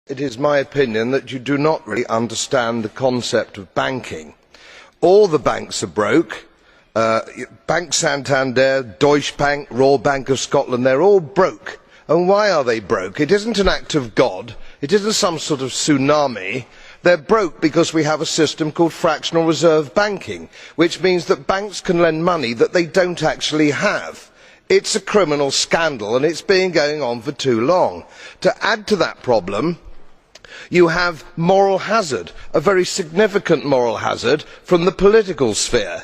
It is my opinion that you do not really understand the concept of banking. All the banks are broke. Bank Santander, Deutsche Bank, Royal Bank of Scotland, they're all broke. And why are they broke? It isn't an act of God. It isn't some sort of tsunami. They're broke because we have a system called fractional reserve banking, which means that banks can lend money that they don't actually have. It's a criminal scandal and it's been going on for too long. To add to that problem, you have moral hazard, a very significant moral hazard from the political sphere.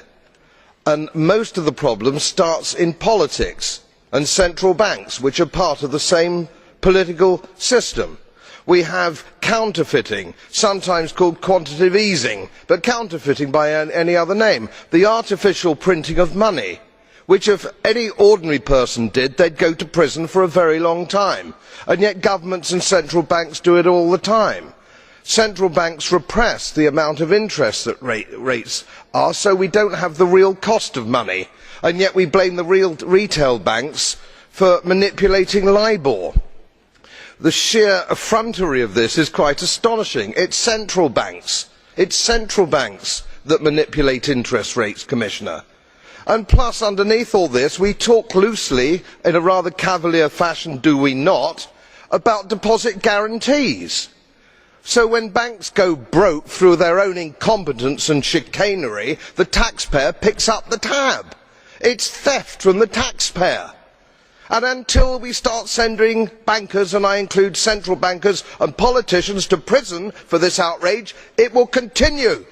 And most of the problem starts in politics and central banks, which are part of the same political system. We have counterfeiting, sometimes called quantitative easing, but counterfeiting by any other name. The artificial printing of money, which if any ordinary person did, they'd go to prison for a very long time. And yet governments and central banks do it all the time. Central banks repress the amount of interest that rates are, so we don't have the real cost of money. And yet we blame the real retail banks for manipulating LIBOR. The sheer effrontery of this is quite astonishing. It's central banks that manipulate interest rates, Commissioner. And plus, underneath all this, we talk loosely, in a rather cavalier fashion, do we not, about deposit guarantees. So when banks go broke through their own incompetence and chicanery, the taxpayer picks up the tab. It's theft from the taxpayer. And until we start sending bankers, and I include central bankers and politicians, to prison for this outrage, it will continue.